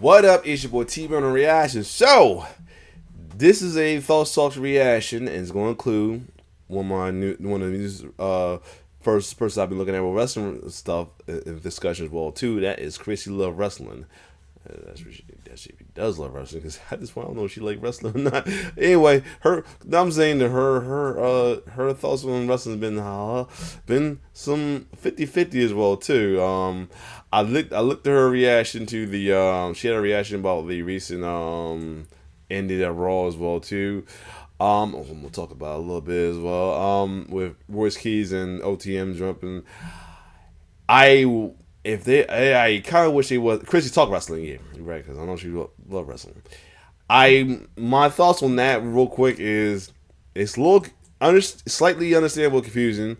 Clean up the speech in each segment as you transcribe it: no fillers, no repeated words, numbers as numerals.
What up? It's your boy T-Bone on Reaction. So, this is a Thoughts Talks reaction, and it's going to include one of these first person I've been looking at with wrestling stuff in discussions. Well, too, that is Chrissy Love Wrestling. She does love wrestling because I just want to know if she like wrestling or not. Anyway, I'm saying that her thoughts on wrestling have been some 50-50 as well too. I looked at her reaction to the she had a reaction about the recent ended at Raw as well too. We'll talk about it a little bit as well. With Royce Keys and OTM jumping. I kind of wish they was Chrissy talk wrestling, yeah, right? Because I know she love wrestling. My thoughts on that real quick is it's a little slightly understandable confusion.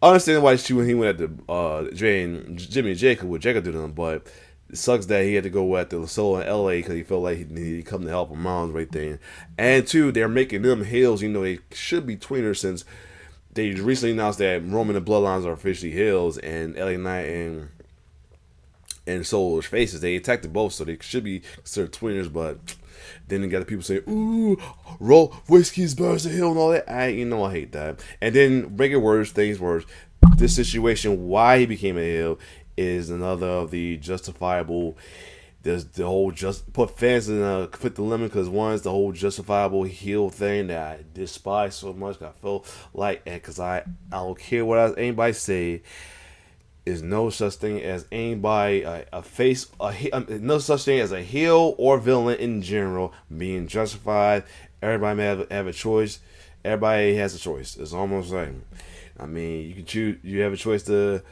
Understand why he went at the Jimmy and Jacob what Jacob did to him, but it sucks that he had to go at the Soul in LA because he felt like he needed to come to help him out right there. And two, they're making them heels. They should be tweeners since they recently announced that Roman and Bloodlines are officially heels, and LA Knight and Soul's faces. They attacked them both, so they should be considered tweeners, but then you got the people say, ooh, Whiskey's bears a hill and all that. I hate that. And then make it things worse. This situation, why he became a heel, is another of the justifiable. There's the whole put fans in a fit the limit because one is the whole justifiable heel thing that I despise so much. I feel like, because I don't care what anybody say. Is no such thing as anybody no such thing as a heel or villain in general being justified. Everybody may have a choice. Everybody has a choice. It's almost like, you can choose. You have a choice to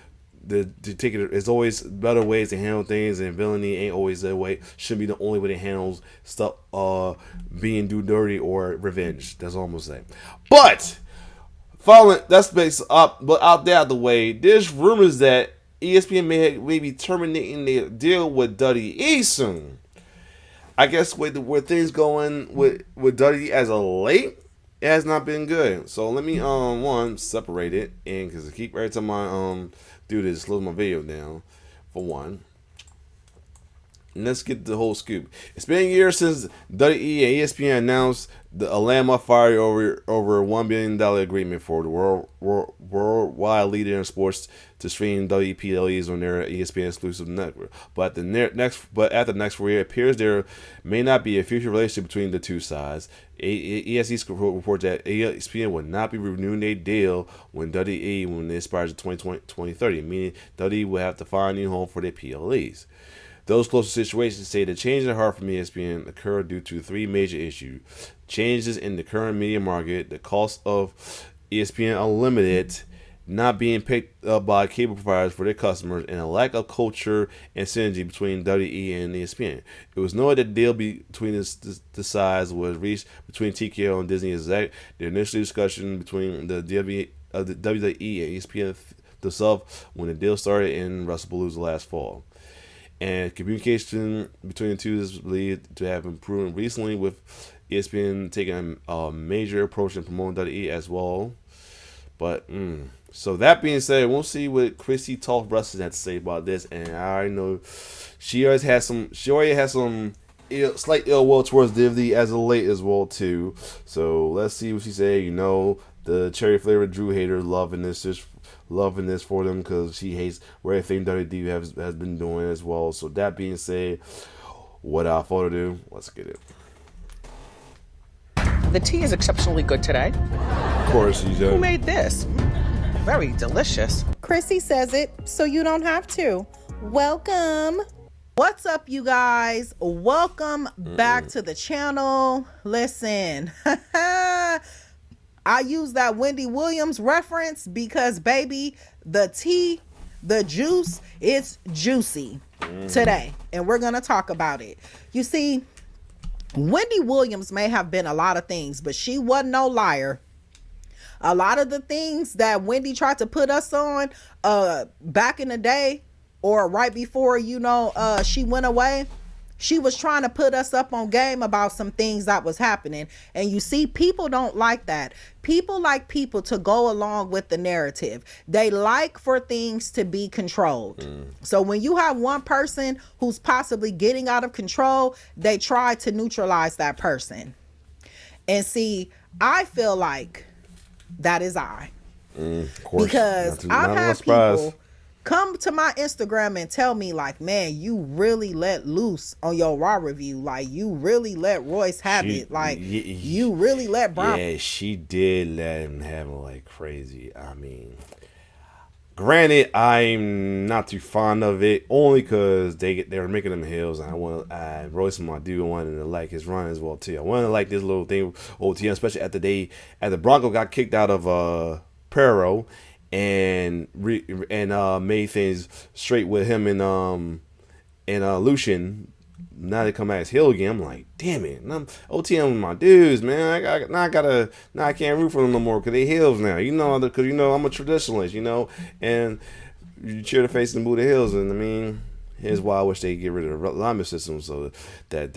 take it. There's always better ways to handle things, and villainy ain't always the way. Shouldn't be the only way to handle stuff. Being do dirty or revenge. That's almost like, but. Following that's based up, but out there the way, there's rumors that ESPN may be terminating their deal with WWE soon. I guess where things going with WWE as of late, it has not been good. So let me separate it, and because I keep every time I do this, slow my video down for one. And let's get the whole scoop. It's been years since WWE and ESPN announced a landmark fire over a $1 billion agreement for the worldwide leader in sports to stream WPLEs on their ESPN exclusive network. But at the next 4 years, it appears there may not be a future relationship between the two sides. ESE reports that ESPN will not be renewing their deal when it expires in 2030, meaning WWE will have to find a new home for their PLEs. Those closer situations say the change in heart from ESPN occurred due to three major issues: changes in the current media market, the cost of ESPN Unlimited not being picked up by cable providers for their customers, and a lack of culture and synergy between WWE and ESPN. It was noted that the deal between the sides was reached between TKO and Disney exec. The initial discussion between the WWE and ESPN themselves when the deal started in WrestlePalooza last fall. And communication between the two is believed to have improved recently, with ESPN taking a major approach in promoting WWE as well. But so that being said, we'll see what Chrissy Talk Wrestling had to say about this. And I already know she already has some slight ill will towards WWE as of late as well too. So let's see what she say. The cherry flavored Drew hater loving this for them because she hates everything WWE has been doing as well. So that being said, without further ado, let's get it. The tea is exceptionally good today. Of course, Who made this? Very delicious. Chrissy says it, so you don't have to. Welcome. What's up, you guys? Welcome back to the channel. Listen, I use that Wendy Williams reference because, baby, the tea, the juice, it's juicy today. And we're going to talk about it. You see, Wendy Williams may have been a lot of things, but she wasn't no liar. A lot of the things that Wendy tried to put us on back in the day or right before, she went away, She was trying to put us up on game about some things that was happening. And you see, people don't like that. People like people to go along with the narrative. They like for things to be controlled. So when you have one person who's possibly getting out of control, they try to neutralize that person. And see, I feel like that is I. Of course. Because I've had people come to my Instagram and tell me like, man, you really let loose on your Raw review. Like, you really let Royce have it. Like, you really let Brown. Yeah, she did let him have it like crazy. I mean, granted, I'm not too fond of it, only because they were making them heels, and Royce, my dude, wanted to like his run as well too. I wanted to like this little thing with OTM, especially after the Bronco got kicked out of Pero, and made things straight with him and Lucian. Now they come back as heel again. I'm like, damn it! And I'm OTM with my dudes, man. I can't root for them no more because they heels now. Because I'm a traditionalist, and you cheer the face and boo the heels, and I mean, here's why I wish they get rid of the alignment system so that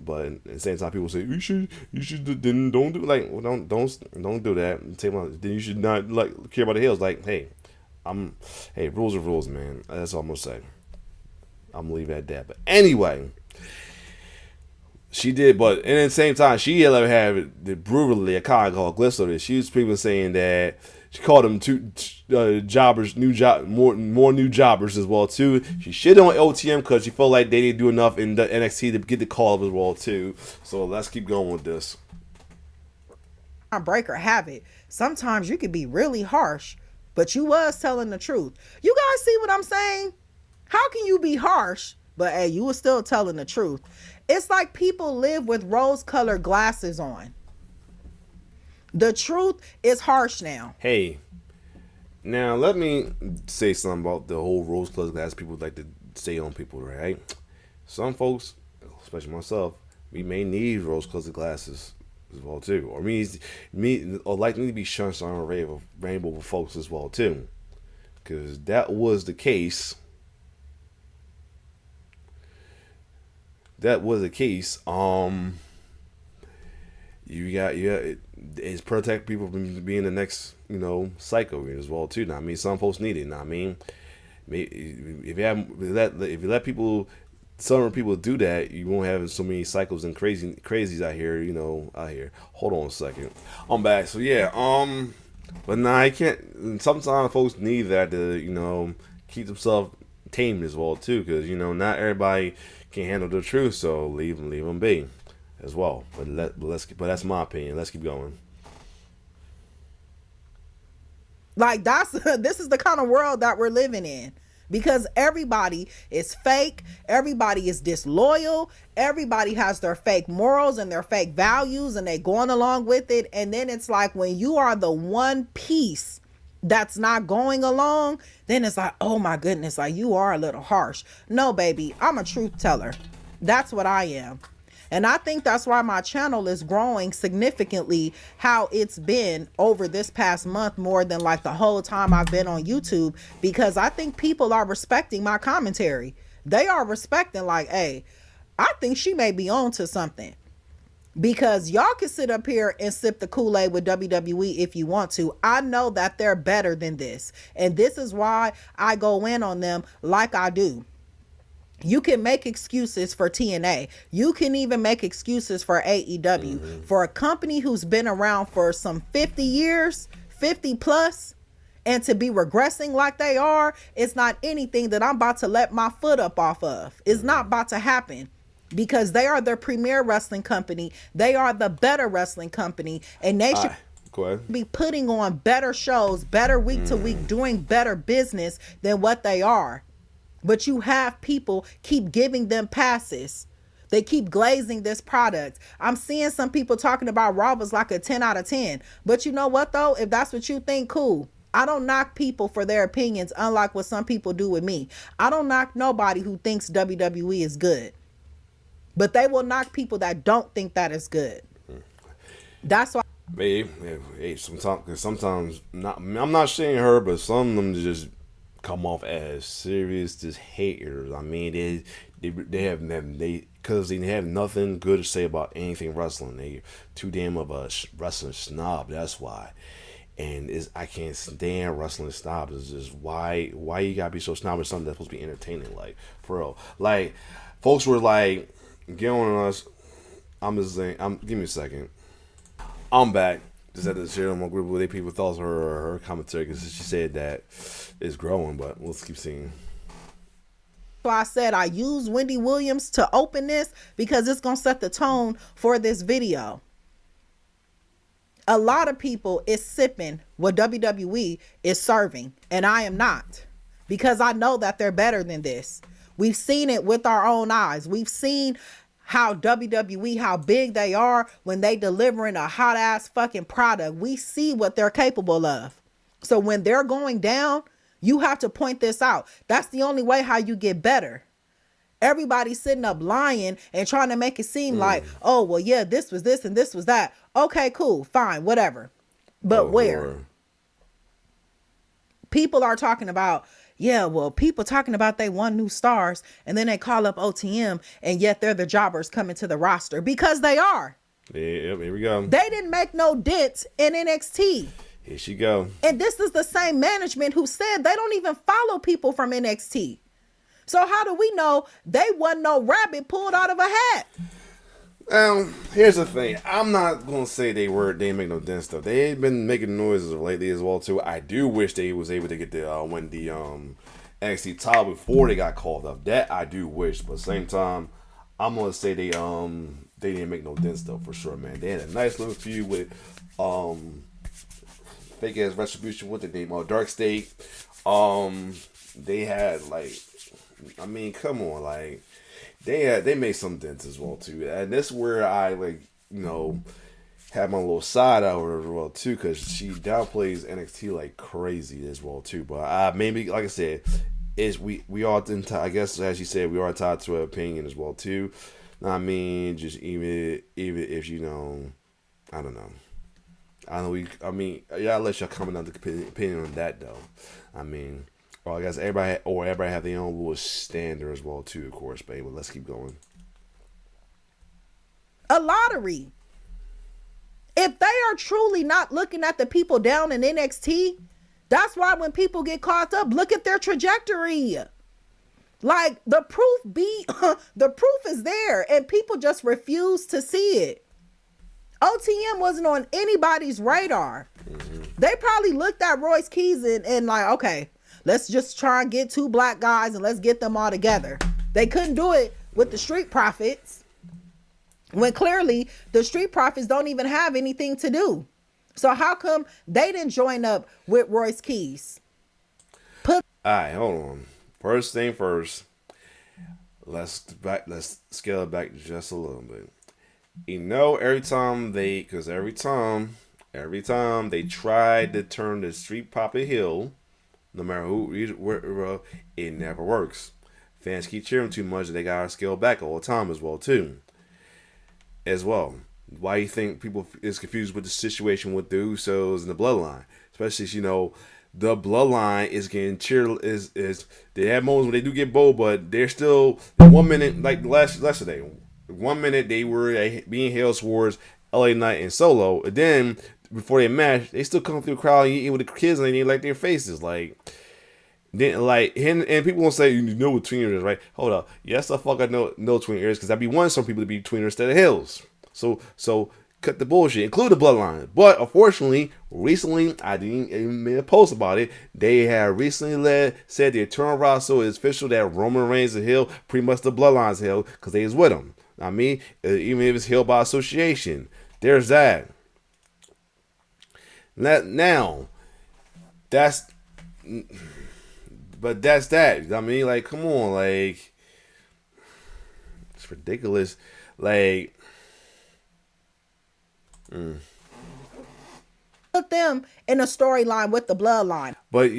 but at the same time, people say you should then don't do don't do that. Then you should not care about the heels. Like, hey, rules are rules, man. That's all I'm gonna say. I'm gonna leave it at that. But anyway, she did. But at the same time, she had brutally a con called Glisso. She was people saying that she called them jobbers, more new jobbers as well too. She shit on OTM because she felt like they didn't do enough in the NXT to get the call up as well too. So let's keep going with this. Breaker have it. Sometimes you could be really harsh, but you was telling the truth. You guys see what I'm saying? How can you be harsh, but hey, you were still telling the truth? It's like people live with rose-colored glasses on. The truth is harsh now. Hey, now let me say something about the whole rose-colored glasses people like to say on people, right? Some folks, especially myself, we may need rose-colored glasses as well too, or or like need to be shunned on a rainbow with folks as well too, because that was the case. It's protect people from being the next, psycho as well too. Now, I mean, some folks need it. Now, I mean, if you let people, some people do that, you won't have so many cycles and crazies out here. Out here. Hold on a second, I'm back. So yeah, but nah, I can't. Sometimes folks need that to keep themselves tamed as well too, because not everybody can handle the truth, so leave them be as well. But that's my opinion. Let's keep going. Like, this is the kind of world that we're living in, because everybody is fake, everybody is disloyal, everybody has their fake morals and their fake values, and they going along with it. And then it's like, when you are the one piece that's not going along, then it's like, oh my goodness, like, you are a little harsh. No, baby, I'm a truth teller. That's what I am. And I think that's why my channel is growing significantly how it's been over this past month, more than like the whole time I've been on YouTube, because I think people are respecting my commentary. They are respecting, like, hey, I think she may be on to something. Because y'all can sit up here and sip the Kool-Aid with WWE if you want to. I know that they're better than this. And this is why I go in on them like I do. You can make excuses for TNA. You can even make excuses for AEW. For a company who's been around for some 50 years, 50 plus, and to be regressing like they are, it's not anything that I'm about to let my foot up off of. It's not about to happen. Because they are the premier wrestling company. They are the better wrestling company. And they should be putting on better shows, better week to week, doing better business than what they are. But you have people keep giving them passes. They keep glazing this product. I'm seeing some people talking about Raw was like a 10 out of 10. But you know what, though? If that's what you think, cool. I don't knock people for their opinions, unlike what some people do with me. I don't knock nobody who thinks WWE is good. But they will knock people that don't think that is good. That's why. Hey, sometimes not. I'm not saying her, but some of them just come off as serious just haters. I mean, they because they have nothing good to say about anything wrestling. They too damn of a wrestling snob. That's why. And I can't stand wrestling snobs. It's just why you gotta be so snob with something that's supposed to be entertaining. Like for real, like folks were like getting on us. I'm just saying. Give me a second. I'm back. Just had to share on my group with people thoughts of her commentary because she said that it's growing, but let's keep seeing. So I said I use Wendy Williams to open this because it's going to set the tone for this video. A lot of people is sipping what WWE is serving, and I am not, because I know that they're better than this. We've seen it with our own eyes. We've seen how WWE, how big they are when they delivering a hot ass fucking product. We see what they're capable of. So when they're going down, you have to point this out. That's the only way how you get better. Everybody's sitting up lying and trying to make it seem like, oh, well, yeah, this was this and this was that. Okay, cool, fine, whatever. But where? Lord. People are talking about, yeah, well, people talking about they want new stars, and then they call up OTM, and yet they're the jobbers coming to the roster, because they are. Yeah, here we go. They didn't make no dents in NXT. Here she go. And this is the same management who said they don't even follow people from NXT. So how do we know they wasn't no rabbit pulled out of a hat? Here's the thing. I'm not gonna say they didn't make no dent stuff. They ain't been making noises lately as well too. I do wish they was able to get the win the NXT title before they got called up. That I do wish, but at the same time, I'm gonna say they didn't make no dent stuff for sure, man. They had a nice little feud with fake ass Retribution. What the name? Dark State. They had like, I mean, come on, like. They made some dents as well too, and this is where I have my little side out with her as well too, because she downplays NXT like crazy as well too. But maybe like I said, we are I guess as you said, we are tied to her opinion as well too. I mean, just even if I don't know. I mean, yeah, I'll let y'all comment on the opinion on that though. I mean. Well, I guess everybody have their own little standard as well too, of course, baby. But let's keep going. A lottery. If they are truly not looking at the people down in NXT, that's why when people get caught up, look at their trajectory. Like the proof is there, and people just refuse to see it. OTM wasn't on anybody's radar. Mm-hmm. They probably looked at Royce Keys and like, okay. Let's just try and get two black guys and let's get them all together. They couldn't do it with the Street Profits, when clearly the Street Profits don't even have anything to do. So how come they didn't join up with Royce Keys? All right, hold on. First thing first, let's scale it back just a little bit. Every time they tried to turn the Street Profit heel, no matter who, it never works. Fans keep cheering too much, and they gotta scale back all the time as well too. As well, why you think people is confused with the situation with the Usos and the Bloodline, especially the Bloodline is getting cheered. Is they have moments when they do get bold, but they're still 1 minute like yesterday. 1 minute they were being hailed towards LA Knight and Solo, and then before they match, they still come through the crowd and eating with the kids, and they didn't like their faces. Like, then and people won't say you know what tweeners is, right? Hold up, yes, the fuck I know tweeners, because I'd be wanting some people to be tweeners instead of hills. So cut the bullshit, include the Bloodline. But unfortunately, recently I didn't even made a post about it. They have recently said the Eternal Roster is official that Roman Reigns is heel, pretty much the Bloodline's heel, because they is with him. I mean, even if it's heel by association, there's that. Now, that's that. I mean, like, come on, like, it's ridiculous. Like, put them in a storyline with the Bloodline. But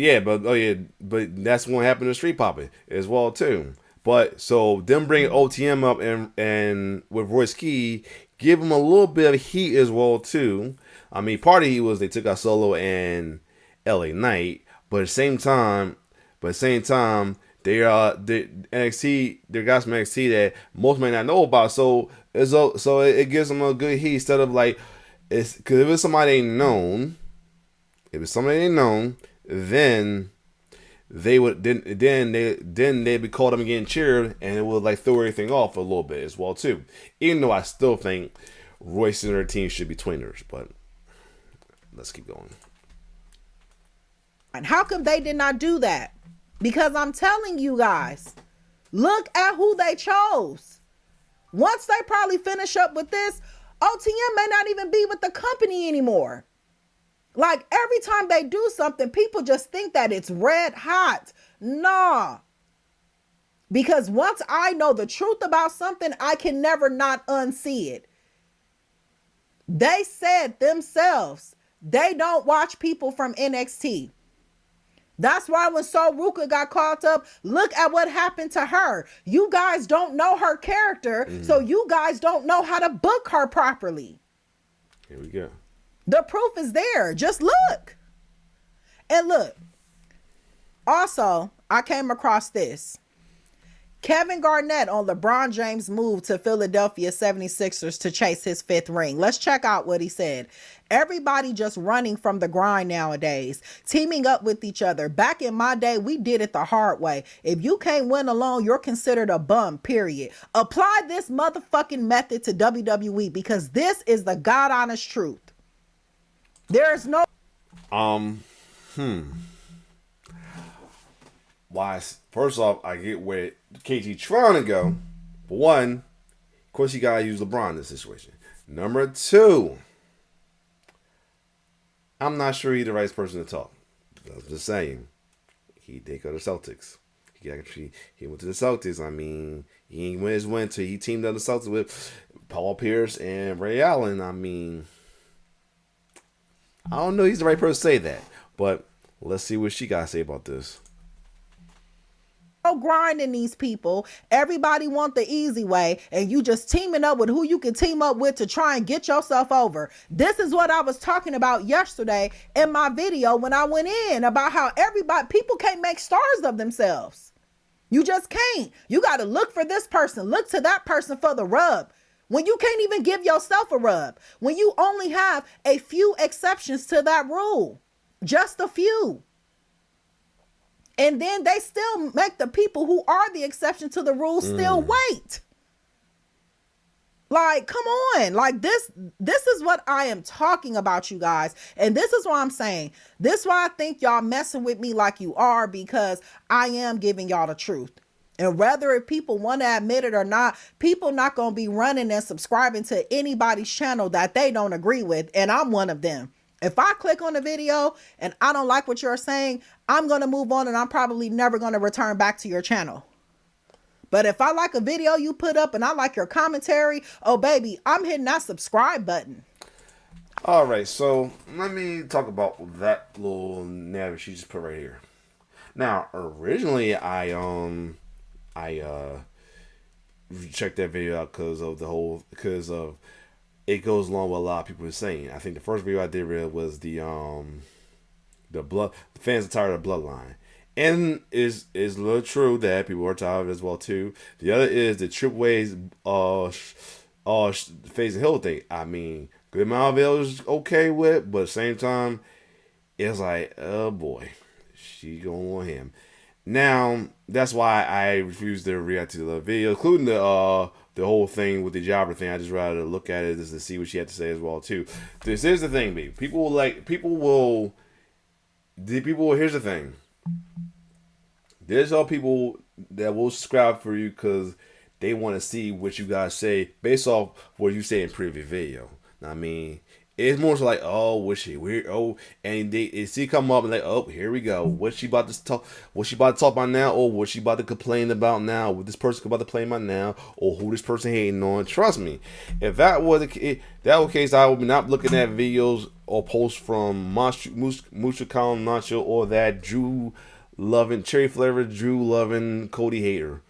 that's what happened to Street Profit as well too. But so them bring OTM up and with Royce Key, give him a little bit of heat as well too. I mean, part of it was they took out Solo and LA Knight, but at the same time, But at the same time, they NXT, they got some NXT that most may not know about. So it gives them a good heat instead of like it's because if it's somebody ain't known, then they would they'd be called up and getting cheered, and it would like throw everything off a little bit as well too. Even though I still think Royce and her team should be tweeners, but let's keep going. And how come they did not do that? Because I'm telling you guys, look at who they chose. Once they probably finish up with this, OTM may not even be with the company anymore. Like every time they do something, people just think that it's red hot. Nah. Because once I know the truth about something, I can never not unsee it. They said themselves, they don't watch people from NXT. That's why when So Ruka got caught up, look at what happened to her. You guys don't know her character, so you guys don't know how to book her properly. Here we go. The proof is there. Just look. And look. Also, I came across this. Kevin Garnett on LeBron James' move to Philadelphia 76ers to chase his 5th ring. Let's check out what he said. Everybody just running from the grind nowadays, teaming up with each other. Back in my day, we did it the hard way. If you can't win alone, you're considered a bum, period. Apply this motherfucking method to WWE because this is the God honest truth. There's no... Why? First off, I get where KG trying to go. But one, of course, you gotta use LeBron in this situation. Number 2, I'm not sure he's the right person to talk. I'm just saying, he did go to Celtics. He went to the Celtics. I mean, he went his winter. He teamed up the Celtics with Paul Pierce and Ray Allen. I mean, I don't know. He's the right person to say that. But let's see what she got to say about this. Grinding these people. Everybody want the easy way, and you just teaming up with who you can team up with to try and get yourself over. This is what I was talking about yesterday in my video when I went in about how people can't make stars of themselves. You just can't. You got to look for this person, look to that person for the rub. When you can't even give yourself a rub, when you only have a few exceptions to that rule, just a few. And then they still make the people who are the exception to the rule still wait. Like, come on. Like this is what I am talking about, you guys. And this is what I'm saying. This is why I think y'all messing with me like you are, because I am giving y'all the truth. And whether if people want to admit it or not, people not going to be running and subscribing to anybody's channel that they don't agree with. And I'm one of them. If I click on the video and I don't like what you're saying, I'm going to move on and I'm probably never going to return back to your channel. But if I like a video you put up and I like your commentary, oh baby, I'm hitting that subscribe button. All right, so let me talk about that little narrative she just put right here. Now, originally I checked that video out because of it goes along with what a lot of people are saying. I think the first video I did read was the fans are tired of Bloodline. And is a little true that people are tired of it as well too. The other is the Triple H's Phase and Hill thing. I mean, good amount of it was okay with, but at the same time, it's like, oh boy, she gonna want him. Now that's why I refuse to react to the video, including the whole thing with the jobber thing. I just rather look at it just to see what she had to say as well too. This is the thing, baby. Here's the thing. There's all people that will subscribe for you because they want to see what you guys say based off what you say in previous video. I mean, it's more so like, oh, was she weird? Oh, and they see come up and like, oh, here we go. What she about to talk? What she about to talk about now? Or what she about to complain about now? What this person about to complain about now? Or who this person hating on? Trust me, if that was the case, I would be not looking at videos or posts from Musha Colin Nacho or that Drew loving cherry flavor Drew loving Cody hater.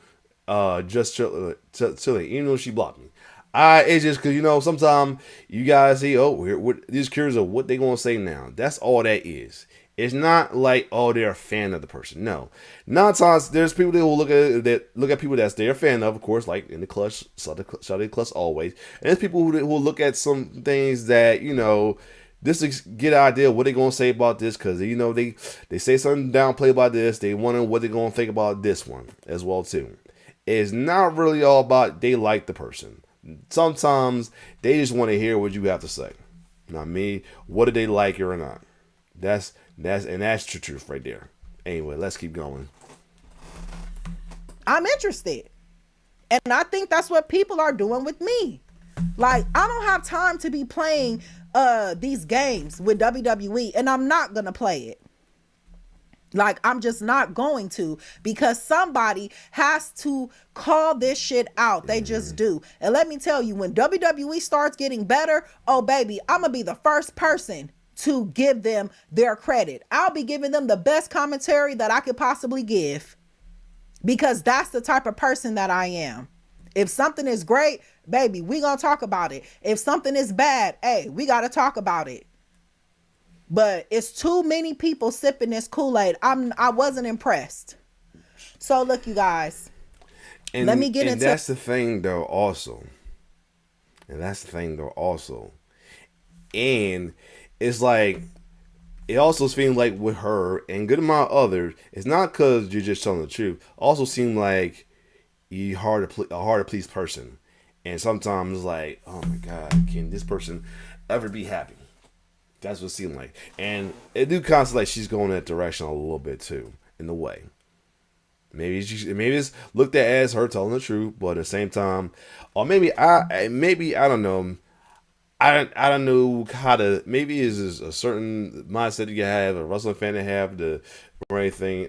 Just silly, even though she blocked me. It's just because, sometimes you guys see, we're just curious of what they going to say now. That's all that is. It's not like, oh, they're a fan of the person. No, 9 times there's people that will look at people that they're a fan of course, like in the clutch, Saudi clutch always. And there's people who will look at some things that just to get an idea of what they're gonna say about this, because they say something downplay about this. They wonder what they're gonna think about this one as well too. It's not really all about they like the person. Sometimes they just want to hear what you have to say. Not me. What do they like or not? That's the truth right there. Anyway, let's keep going. I'm interested. And I think that's what people are doing with me. Like, I don't have time to be playing these games with WWE, and I'm not gonna play it. Like, I'm just not going to, because somebody has to call this shit out. They just do. And let me tell you, when WWE starts getting better, oh baby, I'm gonna be the first person to give them their credit. I'll be giving them the best commentary that I could possibly give, because that's the type of person that I am. If something is great, baby, we gonna talk about it. If something is bad, hey, we gotta talk about it. But it's too many people sipping this Kool-Aid. I wasn't impressed. So look, you guys. Let me get into. That's the thing, though. Also, and it's like, it also seems like with her and good amount of others, it's not because you're just telling the truth. Also seem like you're a hard to please person, and sometimes it's like, oh my God, can this person ever be happy? That's what it seemed like. And it do kind of like she's going that direction a little bit too, in a way. Maybe it's looked at as her telling the truth, but at the same time, or maybe I don't know. I don't know how to. Maybe it's a certain mindset you have, a wrestling fan to have, or anything,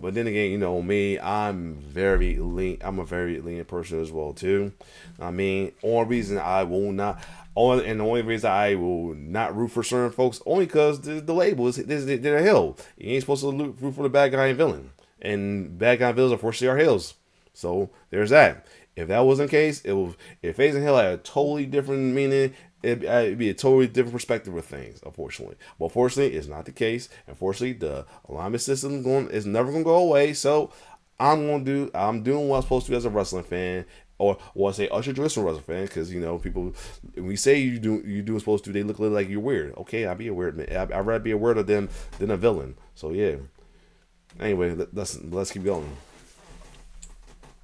But then again, me, I'm very lean. I'm a very lenient person as well too. I mean, only reason I will not. And the only reason I will not root for certain folks, only because the label is they're a heel. You ain't supposed to root for the bad guy and villain, and bad guy and villains unfortunately are heels. So there's that. If that wasn't the case, if Phase and Hill had a totally different meaning, it'd be a totally different perspective of things. Unfortunately, but fortunately, it's not the case. Unfortunately, the alignment system is never gonna go away. So I'm doing what I'm supposed to do as a wrestling fan. Or I say usher traditional wrestling fan, because people, when we say you do what's supposed to, they look like you're weird. Okay, I'd be a weird man. I'd rather be a weirdo than a villain. So yeah. Anyway, let's keep going.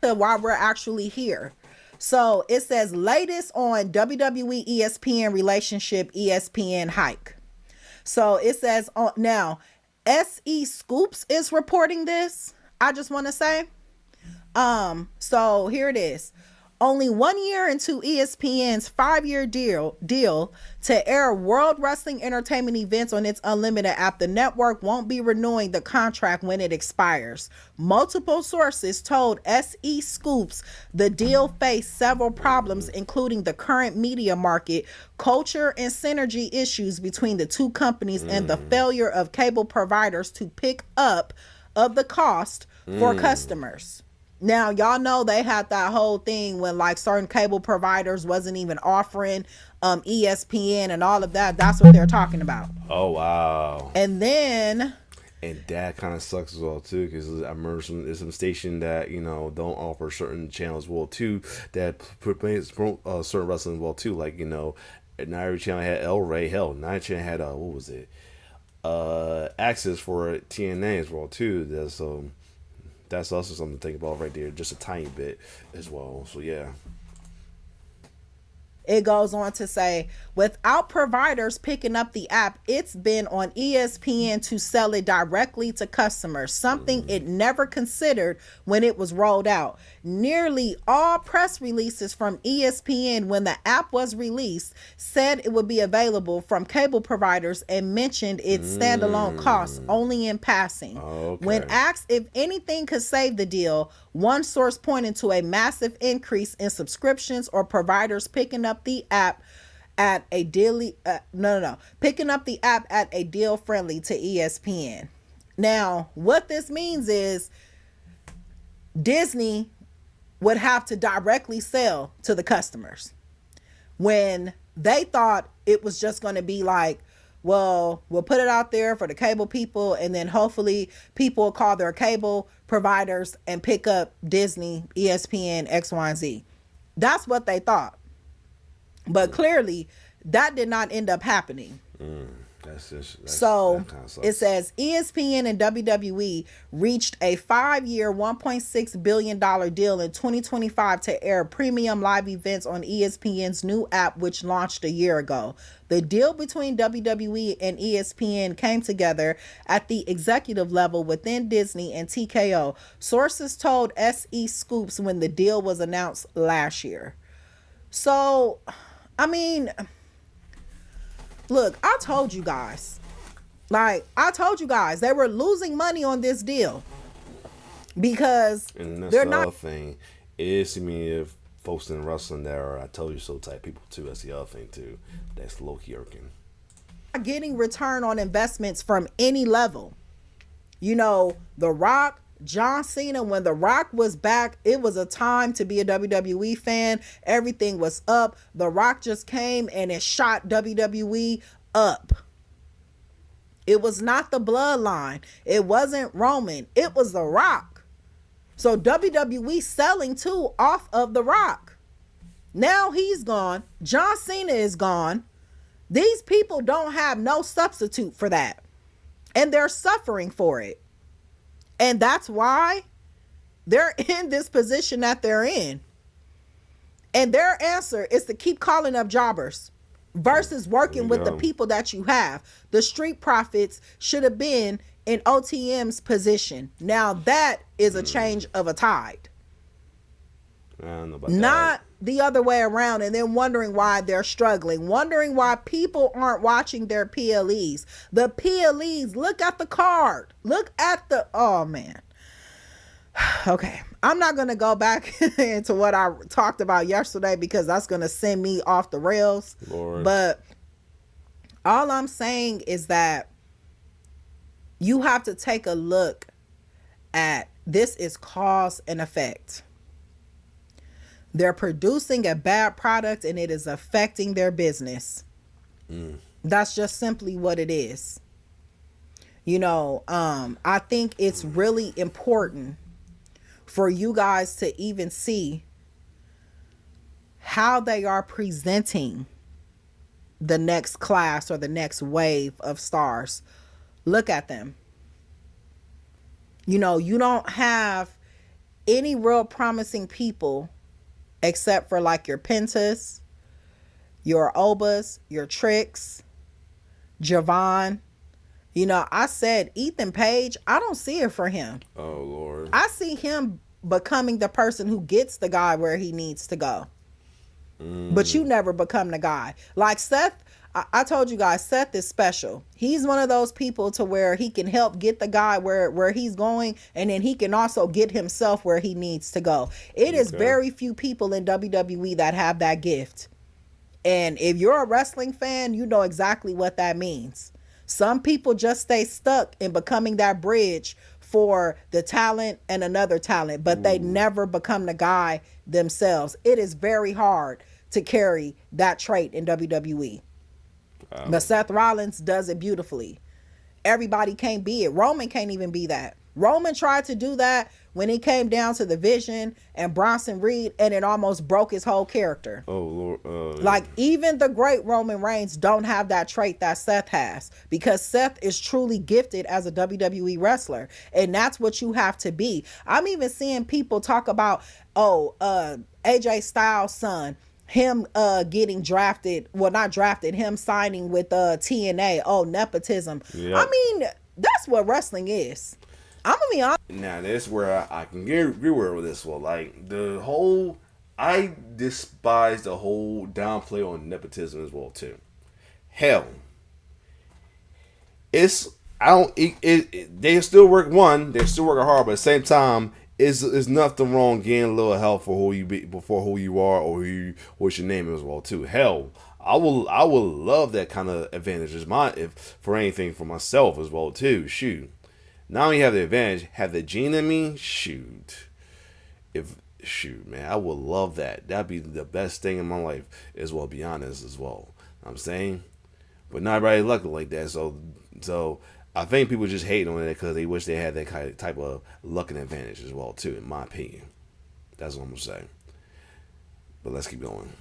Why we're actually here. So it says latest on WWE ESPN relationship, ESPN hike. So it says now SE Scoops is reporting this. I just want to say. So here it is. Only 1 year into ESPN's 5-year deal to air World Wrestling Entertainment events on its Unlimited app, the network won't be renewing the contract when it expires. Multiple sources told SE Scoops the deal faced several problems, including the current media market, culture, and synergy issues between the two companies, and the failure of cable providers to pick up of the cost for customers. Now, y'all know they had that whole thing when like certain cable providers wasn't even offering ESPN and all of that. That's what they're talking about. Oh, wow. And then... And that kind of sucks as well, too, because I remember there's some station that, don't offer certain channels well, too, that promote certain wrestling well, too. Like, not every channel had El Rey. Hell, not every channel had, what was it? Access for TNA as well, too. That's also something to think about right there, just a tiny bit as well. So yeah. It goes on to say, without providers picking up the app, it's been on ESPN to sell it directly to customers, something it never considered when it was rolled out. Nearly all press releases from ESPN when the app was released said it would be available from cable providers and mentioned its standalone costs only in passing. Okay. When asked if anything could save the deal, one source pointed to a massive increase in subscriptions or providers picking up the app at a picking up the app at a deal friendly to ESPN. Now, what this means is Disney would have to directly sell to the customers when they thought it was just going to be like, well, we'll put it out there for the cable people, and then hopefully people will call their cable providers and pick up Disney, ESPN, X, Y, and Z. That's what they thought. But clearly, that did not end up happening. So it says ESPN and WWE reached a 5-year, $1.6 billion deal in 2025 to air premium live events on ESPN's new app, which launched a year ago. The deal between WWE and ESPN came together at the executive level within Disney and TKO. Sources told SE Scoops when the deal was announced last year. So, I mean, look, I told you guys. I told you guys they were losing money on this deal because and that's they're the not other thing is, I mean, if folks in wrestling that are I told you so type people too, that's the other thing too. That's low-key irking. getting return on investments from any level. You know, The Rock, John Cena, when The Rock was back, it was a time to be a WWE fan. Everything was up. The Rock just came and it shot WWE up. It was not the bloodline. It wasn't Roman. It was The Rock. So WWE selling too off of The Rock. Now he's gone. John Cena is gone. These people don't have no substitute for that. And they're suffering for it. And that's why they're in this position that they're in. And their answer is to keep calling up jobbers versus working with the people that you have. The Street Profits should have been in OTM's position. Now that is a change of a tide. I don't know about Not the other way around, and then wondering why they're struggling, wondering why people aren't watching their PLEs. The PLEs, look at the card. Look at the, oh man. Okay, I'm not going to go back into what I talked about yesterday because that's going to send me off the rails. Lord. But all I'm saying is that you have to take a look at this is cause and effect. They're producing a bad product and it is affecting their business. That's just simply what it is. You know, I think it's really important for you guys to even see how they are presenting the next class or the next wave of stars. Look at them. You know, you don't have any real promising people except for like your Pentas, your Obas, your Tricks, Javon. You know, I said Ethan Page, I don't see it for him. Oh, Lord. I see him becoming the person who gets the guy where he needs to go. But you never become the guy. Like Seth, I told you guys, Seth is special. He's one of those people to where he can help get the guy where he's going, and then he can also get himself where he needs to go. It is very few people in WWE that have that gift. And if you're a wrestling fan, you know exactly what that means. Some people just stay stuck in becoming that bridge for the talent and another talent, but they never become the guy themselves. It is very hard to carry that trait in WWE. But Seth Rollins does it beautifully. Everybody can't be it. Roman can't even be that. Roman tried to do that when it came down to the Vision and Bronson Reed, and it almost broke his whole character. Oh, Lord. Like, even the great Roman Reigns don't have that trait that Seth has, because Seth is truly gifted as a WWE wrestler, and that's what you have to be. I'm even seeing people talk about, AJ Styles' son, him getting drafted, well, not drafted, him signing with TNA. Oh, nepotism. Yep. I mean, that's what wrestling is. I'm gonna be honest. Now, that's where I can agree with this one. Like, I despise the whole downplay on nepotism as well, too. Hell, they still work they're still working hard, but at the same time, is nothing wrong getting a little help for who you be before who you are or what's your name as well too. Hell, I will love that kind of advantage if for anything for myself as well too. Shoot, not only have the advantage, have the gene in me. Shoot, man, I would love that. That'd be the best thing in my life as well. Be honest as well. I'm saying, but not everybody lucky like that. So I think people just hate on it because they wish they had that kind of type of luck and advantage as well too. In my opinion, that's what I'm gonna say. But let's keep going.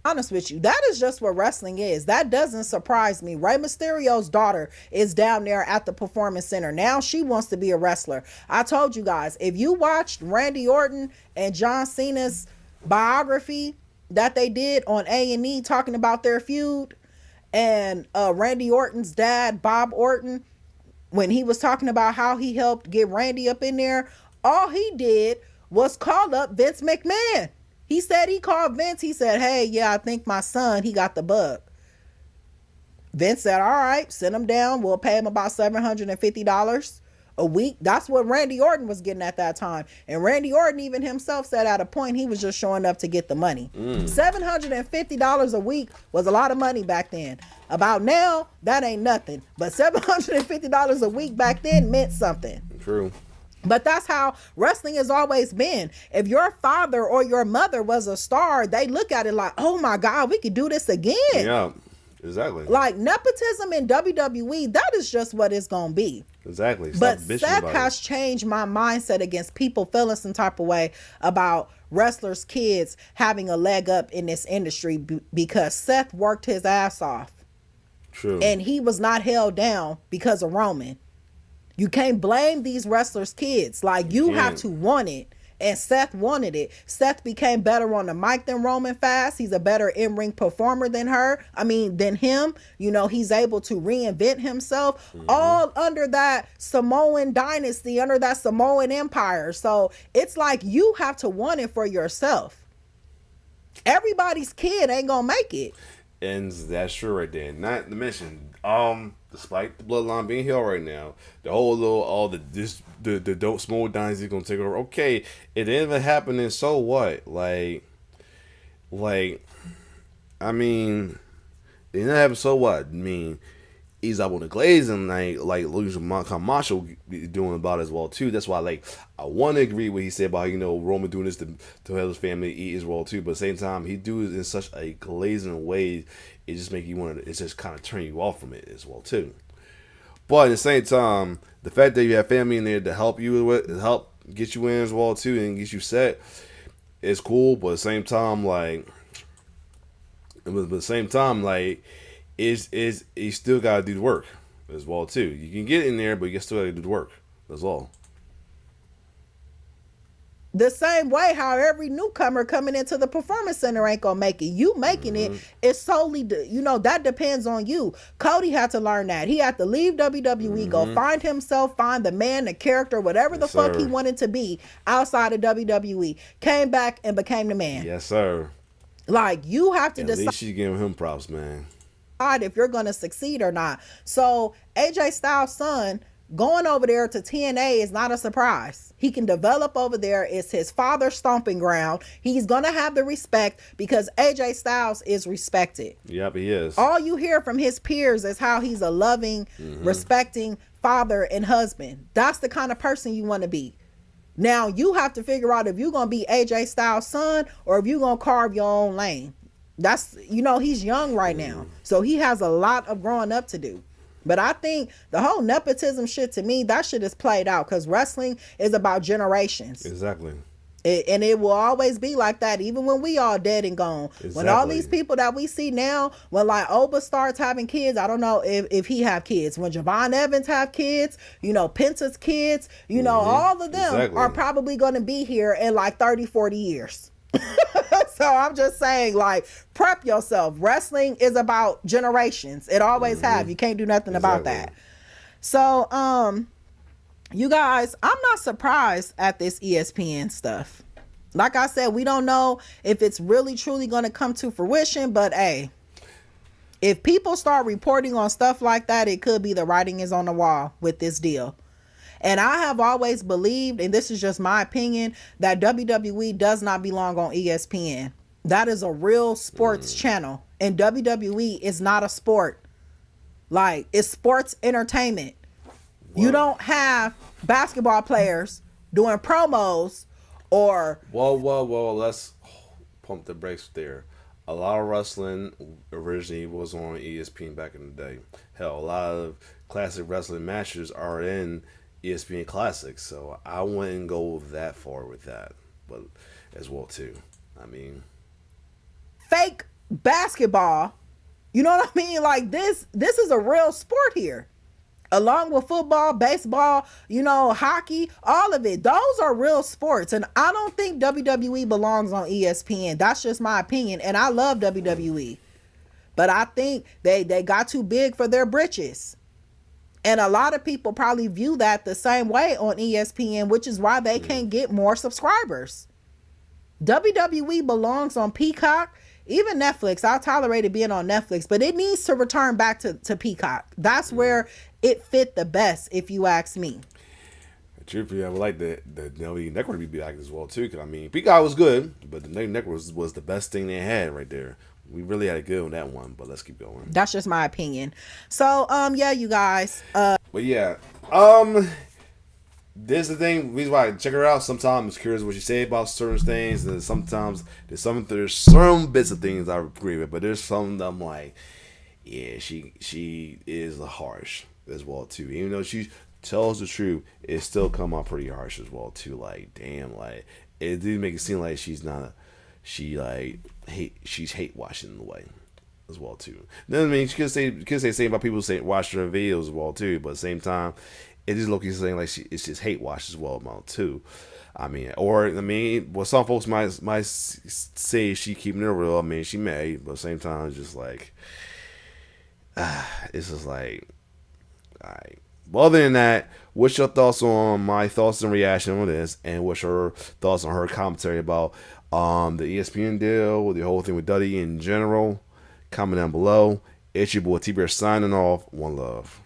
Honest with you, that is just what wrestling is. That doesn't surprise me. Rey Mysterio's daughter is down there at the Performance Center. Now she wants to be a wrestler. I told you guys, if you watched Randy Orton and John Cena's biography that they did on A&E talking about their feud, and Randy Orton's dad, Bob Orton, when he was talking about how he helped get Randy up in there, all he did was call up Vince McMahon. He said he called Vince. He said, hey, yeah, I think my son, he got the bug. Vince said, all right, send him down. We'll pay him about $750 a week. That's what Randy Orton was getting at that time. And Randy Orton even himself said at a point he was just showing up to get the money. $750 a week was a lot of money back then. About now, that ain't nothing. But $750 a week back then meant something. True. But that's how wrestling has always been. If your father or your mother was a star, they look at it like, oh my God, we could do this again. Yeah, exactly. Like nepotism in WWE, that is just what it's going to be. Exactly. But Seth has changed my mindset against people feeling some type of way about wrestlers' kids having a leg up in this industry because Seth worked his ass off. True. And he was not held down because of Roman. You can't blame these wrestlers' kids. Like, you have to want it. And Seth wanted it. Seth became better on the mic than Roman fast. He's a better in-ring performer than than him. You know, he's able to reinvent himself all under that Samoan dynasty, under that Samoan empire. So it's like you have to want it for yourself. Everybody's kid ain't gonna make it. And that's true right there. Not to mention, despite the bloodline being here right now, the whole the small dynasty gonna take over. Okay, it ended up happening. So what? Like, I mean, it didn't happen. So what? I mean, he's up on the glaze and like losing Camacho doing about it as well too. That's why I want to agree with what he said about Roman doing this to help his family eat as well too. But at the same time, he do it in such a glazing way. It just make you want to. It just kind of turn you off from it as well too. But at the same time, the fact that you have family in there to help you with, help get you in as well too, and get you set, is cool. But at the same time, is you still gotta do the work as well too. You can get in there, but you still gotta do the work. That's all. The same way how every newcomer coming into the Performance Center ain't gonna make it. You making it is solely, that depends on you. Cody had to learn that. He had to leave WWE, go find himself, find the man, the character, whatever the fuck he wanted to be outside of WWE. Came back and became the man. Yes, sir. Like, you have to decide. At least you give him props, man. If you're gonna succeed or not. So AJ Styles' son going over there to TNA is not a surprise. He can develop over there. It's his father's stomping ground. He's going to have the respect because AJ Styles is respected. Yep, he is. All you hear from his peers is how he's a loving, respecting father and husband. That's the kind of person you want to be. Now, you have to figure out if you're going to be AJ Styles' son or if you're going to carve your own lane. That's, he's young right now. So he has a lot of growing up to do. But I think the whole nepotism shit, to me, that shit is played out because wrestling is about generations. Exactly. And it will always be like that, even when we all dead and gone. Exactly. When all these people that we see now, when like Oba starts having kids, I don't know if he have kids. When Javon Evans have kids, Penta's kids, all of them are probably going to be here in like 30, 40 years. So I'm just saying, like, prep yourself. Wrestling is about generations. It always have. You can't do nothing about that. So, you guys, I'm not surprised at this ESPN stuff. Like I said, we don't know if it's really truly going to come to fruition, but hey, if people start reporting on stuff like that, it could be the writing is on the wall with this deal. And I have always believed, and this is just my opinion, that WWE does not belong on ESPN. That is a real sports channel. And WWE is not a sport. Like, it's sports entertainment. Whoa. You don't have basketball players doing promos or... Whoa. Let's pump the brakes there. a lot of wrestling originally was on ESPN back in the day. Hell, a lot of classic wrestling matches are in ESPN Classics, so I wouldn't go that far with that, but as well too. I mean, Fake basketball. You know what I mean? Like this is a real sport here. Along with football, baseball, hockey, all of it. Those are real sports. And I don't think WWE belongs on ESPN. That's just my opinion. And I love WWE. But I think they got too big for their britches. And a lot of people probably view that the same way on ESPN, which is why they can't get more subscribers. WWE belongs on Peacock. Even Netflix, I'll tolerate it being on Netflix, but it needs to return back to Peacock. That's where it fit the best, if you ask me. truthfully, I would like the WWE Network to be back as well too. Because I mean, Peacock was good, but the WWE Network was the best thing they had right there. We really had a good on that one, but let's keep going. That's just my opinion. So, yeah, you guys. But yeah, this is the thing. Reason why I check her out. Sometimes I'm curious what she say about certain things, and sometimes there's some bits of things I agree with, but there's some that I'm like, yeah, she is harsh as well too. Even though she tells the truth, it still come out pretty harsh as well too. Like, damn, like it did make it seem like she's not. She's hate watching in the way as well too. Then I mean, she could say same about people watching her videos as well too, but at the same time, it is Loki saying like it's just hate watch as well amount too. I mean, what some folks might say she keeping it real. I mean, she may, but at the same time, it's just like, it's just like, alright. Well, other than that, what's your thoughts on my thoughts and reaction on this, and what's your thoughts on her commentary about the ESPN deal, the whole thing with Duddy in general? Comment down below. It's your boy T-Bear signing off. One love.